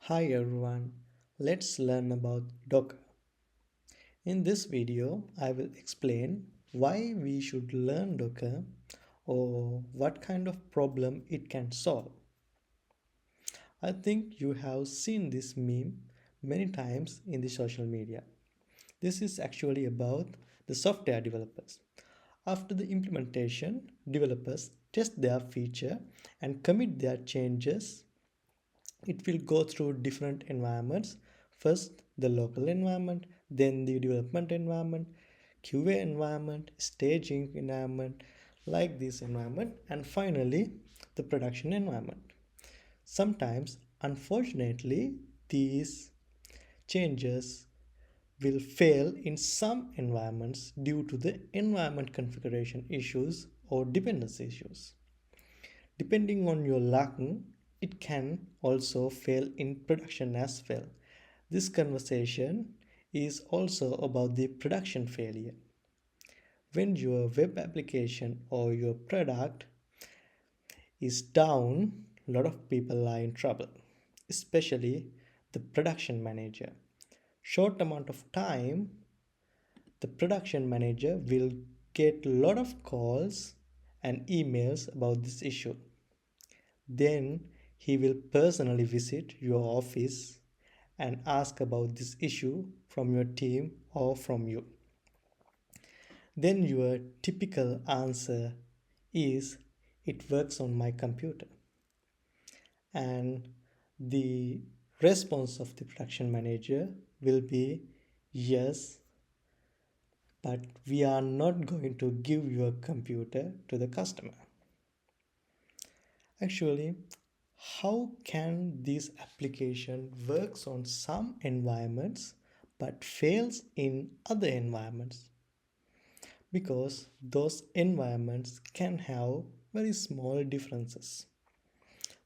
Hi everyone, let's learn about Docker. In this video, I will explain why we should learn Docker or what kind of problem it can solve. I think you have seen this meme many times in the social media. This is actually about the software developers. After the implementation, developers test their feature and commit their changes. It will go through different environments. First the local environment, then the development environment, QA environment, staging environment, like this environment, and finally the production environment. Sometimes unfortunately these changes will fail in some environments due to the environment configuration issues or dependency issues. Depending on your lacking, it can also fail in production as well. This conversation is also about the production failure. When your web application or your product is down, a lot of people are in trouble, especially the production manager. Short amount of time, the production manager will get a lot of calls and emails about this issue. Then he will personally visit your office and ask about this issue from your team or from you. Then your typical answer is it works on my computer. And the response of the production manager will be yes, but we are not going to give your computer to the customer. Actually, how can this application works on some environments but fails in other environments? Because those environments can have very small differences.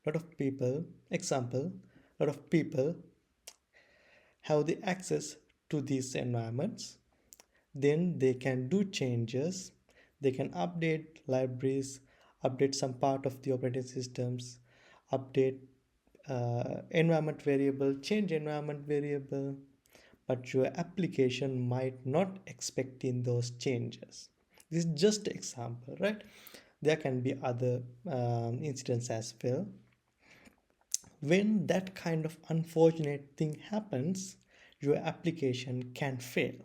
A lot of people, example, a lot of people have the access to these environments, then they can do changes, they can update libraries, update some part of the operating systems, update environment variable, change environment variable, but your application might not expect in those changes. This is just an example, right? There can be other incidents as well. When that kind of unfortunate thing happens, your application can fail.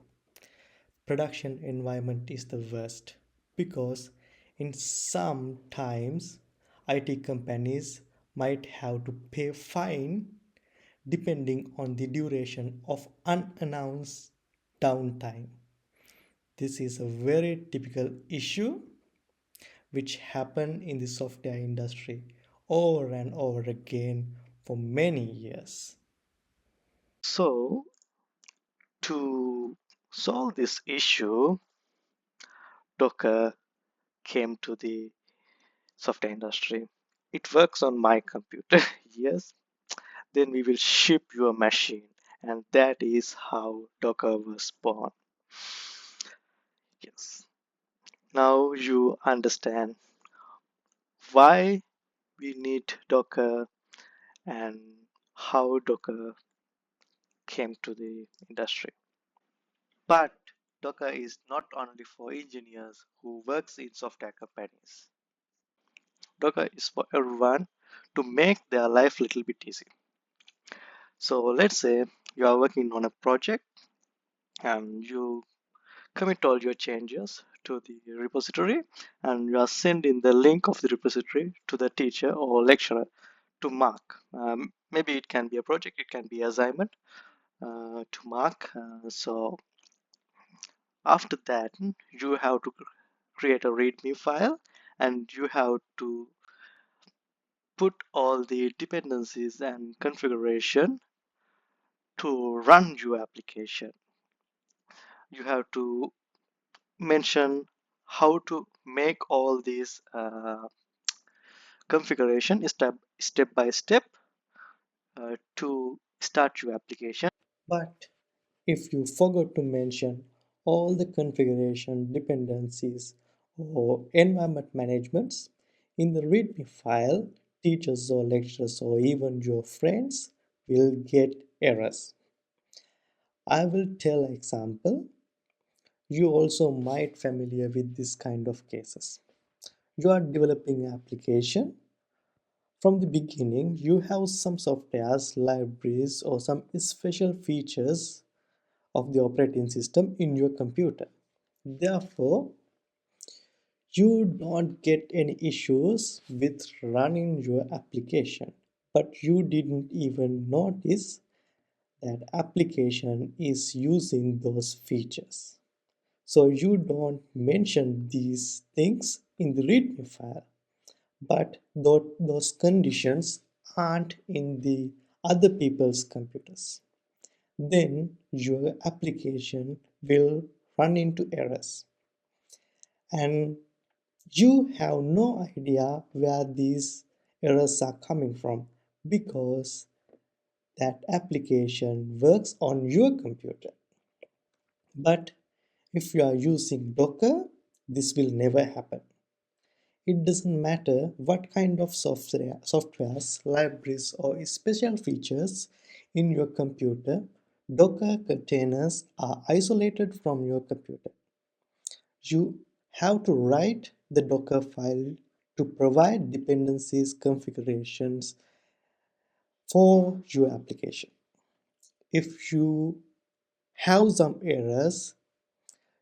Production environment is the worst because in some times IT companies might have to pay fine depending on the duration of unannounced downtime. This is a very typical issue which happen in the software industry over and over again for many years. So, to solve this issue, Docker came to the software industry. It works on my computer, yes. Then we will ship your machine, and that is how Docker was born. Yes. Now you understand why we need Docker and how Docker came to the industry. But Docker is not only for engineers who works in software companies. Docker is for everyone to make their life a little bit easy. So let's say you are working on a project and you commit all your changes to the repository and you are sending the link of the repository to the teacher or lecturer to mark. Maybe it can be a project, it can be assignment to mark. So after that, you have to create a README file and you have to put all the dependencies and configuration to run your application. You have to mention how to make all these configuration step by step to start your application. But if you forgot to mention all the configuration dependencies or environment managements in the README file, teachers or lecturers or even your friends will get errors. I will tell an example. You also might familiar with this kind of cases. You are developing an application. From the beginning, you have some softwares, libraries, or some special features of the operating system in your computer. Therefore, you don't get any issues with running your application, but you didn't even notice that application is using those features. So you don't mention these things in the README file, but those conditions aren't in the other people's computers. Then your application will run into errors, and you have no idea where these errors are coming from because that application works on your computer. But if you are using Docker, this will never happen. It doesn't matter what kind of softwares, libraries, or special features in your computer, Docker containers are isolated from your computer. You have to write the Docker file to provide dependencies configurations for your application. If you have some errors,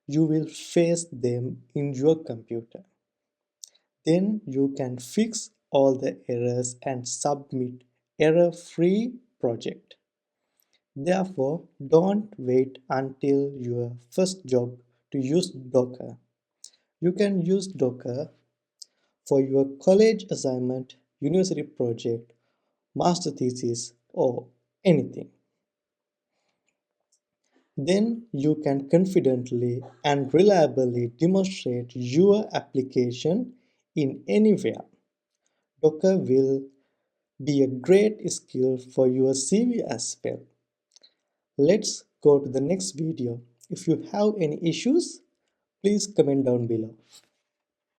you will face them in your computer. Then you can fix all the errors and submit error-free project. Therefore, don't wait until your first job to use Docker. You can use Docker for your college assignment, university project, master thesis, or anything. Then you can confidently and reliably demonstrate your application in anywhere. Docker will be a great skill for your CV as well. Let's go to the next video. If you have any issues, please comment down below.